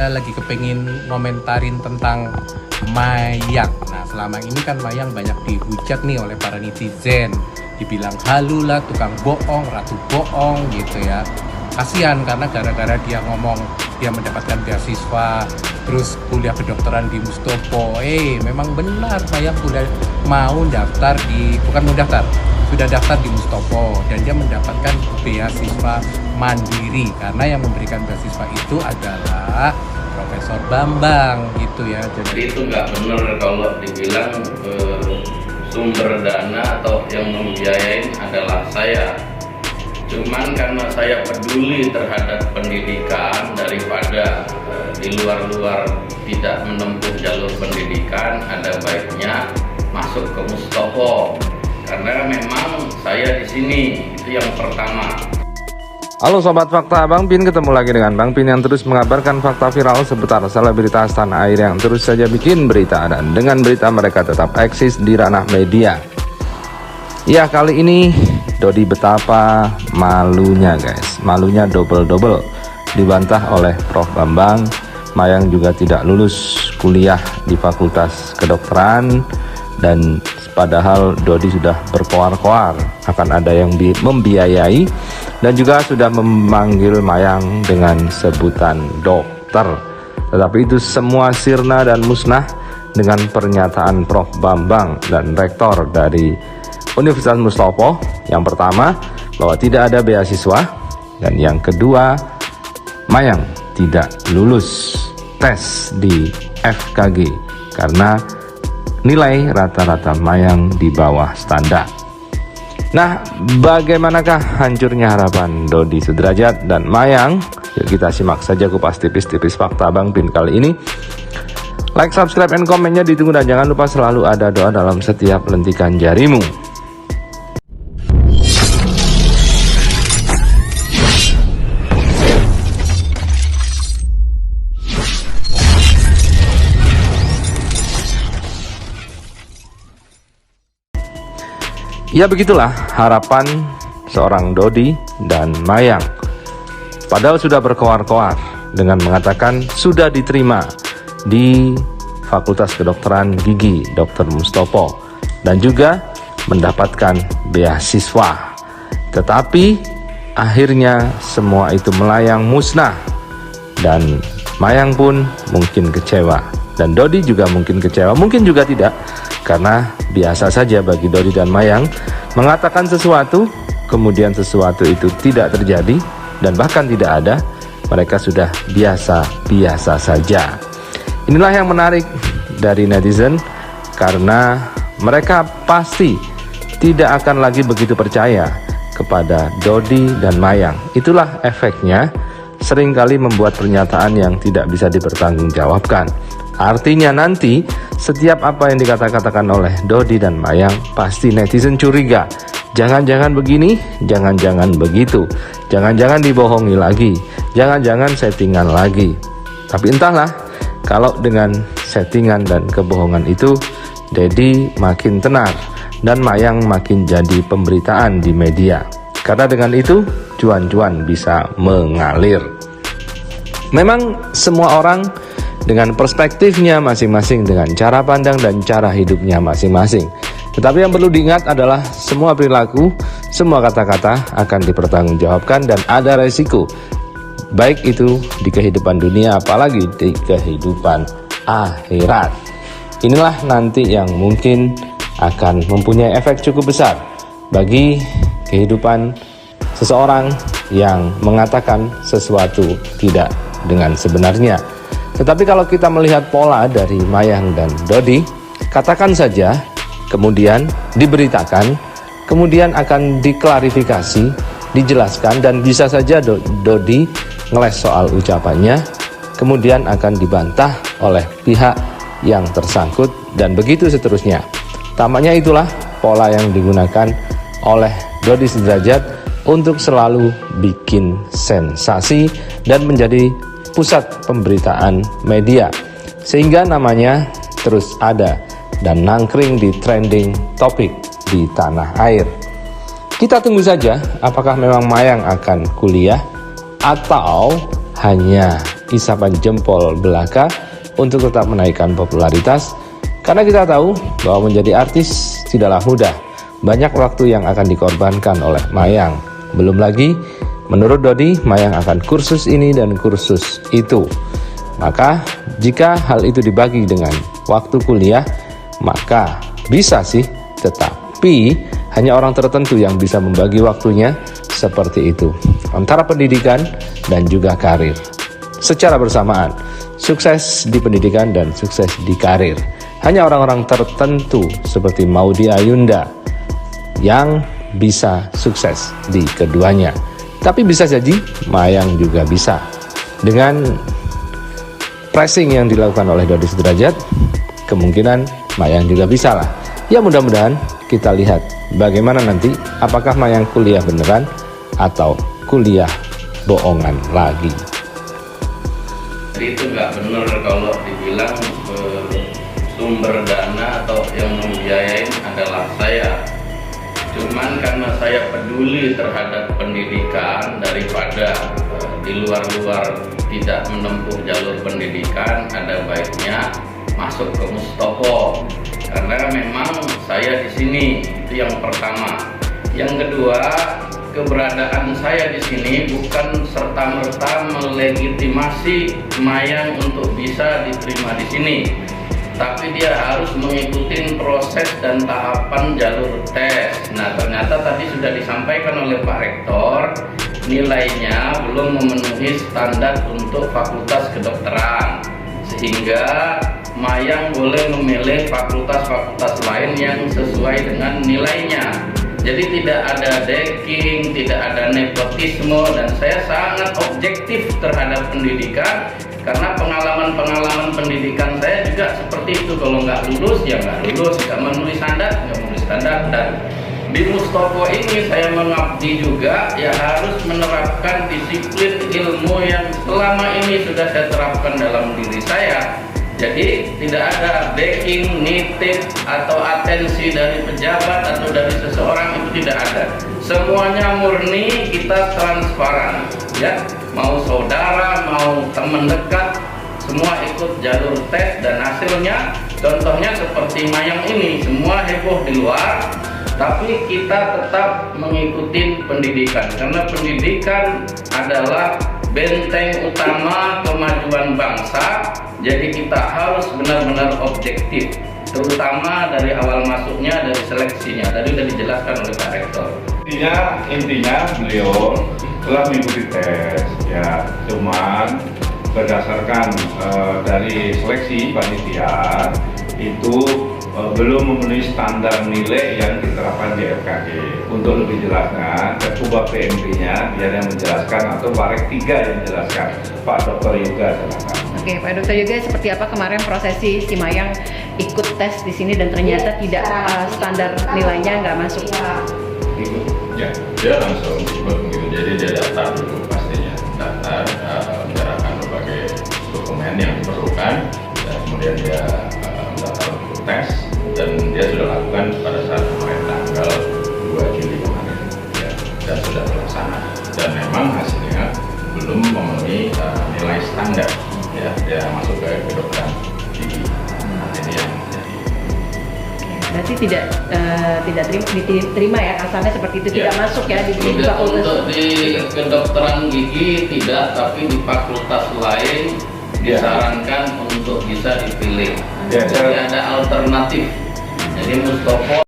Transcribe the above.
lagi kepengin ngomentarin tentang Mayang. Nah, selama ini kan Mayang banyak dihujat nih oleh para netizen. Dibilang halu lah, tukang bohong, ratu bohong gitu ya. Kasihan karena gara-gara dia ngomong dia mendapatkan beasiswa, terus kuliah kedokteran di Mustopo. Memang benar Mayang mau daftar bukan mau daftar, sudah daftar di Mustopo dan dia mendapatkan beasiswa mandiri karena yang memberikan beasiswa itu adalah Profesor Bambang gitu ya. Jadi itu nggak benar kalau dibilang sumber dana atau yang membiayain adalah saya. Cuman karena saya peduli terhadap pendidikan daripada di luar-luar tidak menempuh jalur pendidikan, ada baiknya masuk ke Mustopo. Karena memang saya di sini, itu yang pertama. Halo Sobat Fakta, Bang Pin ketemu lagi dengan Bang Pin yang terus mengabarkan fakta viral seputar selebritas tanah air yang terus saja bikin berita, dan dengan berita mereka tetap eksis di ranah media. Ya, kali ini Dodi betapa malunya guys, malunya double-double. Dibantah oleh Prof Bambang, Mayang juga tidak lulus kuliah di Fakultas Kedokteran, dan padahal Dodi sudah berkoar-koar akan ada yang membiayai dan juga sudah memanggil Mayang dengan sebutan dokter. Tetapi itu semua sirna dan musnah dengan pernyataan Prof Bambang dan rektor dari Universitas Mustopo. Yang pertama, bahwa tidak ada beasiswa, dan yang kedua, Mayang tidak lulus tes di FKG karena nilai rata-rata Mayang di bawah standar. Nah, bagaimanakah hancurnya harapan Dodi Sudrajat dan Mayang? Yuk kita simak saja kupas tipis-tipis fakta Bang Pin kali ini. Like, subscribe, and komennya ditunggu, dan jangan lupa selalu ada doa dalam setiap lentikan jarimu. Ya begitulah harapan seorang Dodi dan Mayang. Padahal sudah berkoar-koar dengan mengatakan sudah diterima di Fakultas Kedokteran Gigi Dr. Mustopo dan juga mendapatkan beasiswa. Tetapi akhirnya semua itu melayang musnah, dan Mayang pun mungkin kecewa, dan Dodi juga mungkin kecewa, mungkin juga tidak. Karena biasa saja bagi Dodi dan Mayang mengatakan sesuatu, kemudian sesuatu itu tidak terjadi dan bahkan tidak ada. Mereka sudah biasa-biasa saja. Inilah yang menarik dari netizen, karena mereka pasti tidak akan lagi begitu percaya kepada Dodi dan Mayang. Itulah efeknya seringkali membuat pernyataan yang tidak bisa dipertanggungjawabkan. Artinya nanti setiap apa yang dikatakan oleh Dodi dan Mayang pasti netizen curiga. Jangan-jangan begini, jangan-jangan begitu, jangan-jangan dibohongi lagi, jangan-jangan settingan lagi. Tapi entahlah, kalau dengan settingan dan kebohongan itu Dedi makin tenar dan Mayang makin jadi pemberitaan di media. Karena dengan itu cuan-cuan bisa mengalir. Memang semua orang dengan perspektifnya masing-masing, dengan cara pandang dan cara hidupnya masing-masing. Tetapi yang perlu diingat adalah semua perilaku, semua kata-kata akan dipertanggungjawabkan dan ada resiko. Baik itu di kehidupan dunia, apalagi di kehidupan akhirat. Inilah nanti yang mungkin akan mempunyai efek cukup besar bagi kehidupan seseorang yang mengatakan sesuatu tidak dengan sebenarnya. Tetapi kalau kita melihat pola dari Mayang dan Dodi, katakan saja, kemudian diberitakan, kemudian akan diklarifikasi, dijelaskan, dan bisa saja Dodi ngeles soal ucapannya, kemudian akan dibantah oleh pihak yang tersangkut, dan begitu seterusnya. Tampaknya itulah pola yang digunakan oleh Dodi Sudrajat untuk selalu bikin sensasi dan menjadi pusat pemberitaan media, sehingga namanya terus ada dan nangkring di trending topik di tanah air. Kita tunggu saja apakah memang Mayang akan kuliah atau hanya isapan jempol belaka untuk tetap menaikkan popularitas. Karena kita tahu bahwa menjadi artis tidaklah mudah. Banyak waktu yang akan dikorbankan oleh Mayang. Belum lagi, menurut Dodi, Mayang akan kursus ini dan kursus itu. Maka, jika hal itu dibagi dengan waktu kuliah, maka bisa sih, tetapi hanya orang tertentu yang bisa membagi waktunya seperti itu, antara pendidikan dan juga karir. Secara bersamaan, sukses di pendidikan dan sukses di karir. Hanya orang-orang tertentu seperti Maudy Ayunda yang bisa sukses di keduanya. Tapi bisa jadi Mayang juga bisa. Dengan pressing yang dilakukan oleh Dodi Sudrajat, kemungkinan Mayang juga bisa lah. Ya mudah-mudahan kita lihat bagaimana nanti, apakah Mayang kuliah beneran atau kuliah bohongan lagi. Jadi itu nggak benar kalau dibilang sumber dana atau yang membiayain adalah saya. Cuman karena saya peduli terhadap pendidikan, daripada di luar-luar tidak menempuh jalur pendidikan, ada baiknya masuk ke Mustopo. Karena memang saya di sini, itu yang pertama. Yang kedua, keberadaan saya di sini bukan serta-merta melegitimasi Mayang untuk bisa diterima di sini. Tapi dia harus mengikuti proses dan tahapan jalur tes. Nah, ternyata tadi sudah disampaikan oleh Pak Rektor, nilainya belum memenuhi standar untuk fakultas kedokteran, sehingga Mayang boleh memilih fakultas-fakultas lain yang sesuai dengan nilainya. Jadi tidak ada decking, tidak ada nepotisme, dan saya sangat objektif terhadap pendidikan. Karena pengalaman-pengalaman pendidikan saya juga seperti itu. Kalau nggak lulus, ya nggak lulus. Nggak memenuhi standar, nggak memenuhi standar. Dan di Mustopo ini saya mengabdi juga, ya harus menerapkan disiplin ilmu yang selama ini sudah saya terapkan dalam diri saya. Jadi tidak ada backing, nitip, atau atensi dari pejabat atau dari seseorang, itu tidak ada. Semuanya murni, kita transparan, ya. Mau saudara, mau teman dekat, semua ikut jalur tes, dan hasilnya contohnya seperti Mayang ini, semua heboh di luar, tapi kita tetap mengikuti pendidikan, karena pendidikan adalah benteng utama kemajuan bangsa. Jadi kita harus benar-benar objektif, terutama dari awal masuknya, dari seleksinya. Tadi sudah dijelaskan oleh Pak Rektor. Intinya beliau telah mengikuti tes, ya, cuman berdasarkan dari seleksi panitia itu belum memenuhi standar nilai yang diterapkan di FKG. Untuk lebih jelasnya, Ketua PMP-nya biar yang menjelaskan, atau Pak Rek 3 yang menjelaskan. Pak Dr. Yoga, silakan. Oke, Pak Dokter Yoga, seperti apa kemarin prosesi si Mayang ikut tes di sini dan ternyata tidak standar nilainya, nggak masuk? Ikut. Ya, dia langsung ikut begitu. Jadi dia daftar dulu pastinya, daftar menyerahkan berbagai dokumen yang diperlukan, dan kemudian dia mendaftar untuk tes, dan dia sudah lakukan pada saat kemarin tanggal 2 Juli kemarin, ya, dan sudah terlaksana. Dan memang hasilnya belum memenuhi nilai standar, ya, dia masuk ke kedokteran gigi. Ini yang jadi. Berarti tidak diterima ya, kasarnya seperti itu, tidak masuk ya di Tidak, fakultas. untuk di kedokteran gigi tidak, tapi di fakultas lain disarankan untuk bisa dipilih. Ya, Jadi ada alternatif. Jadi Mustopo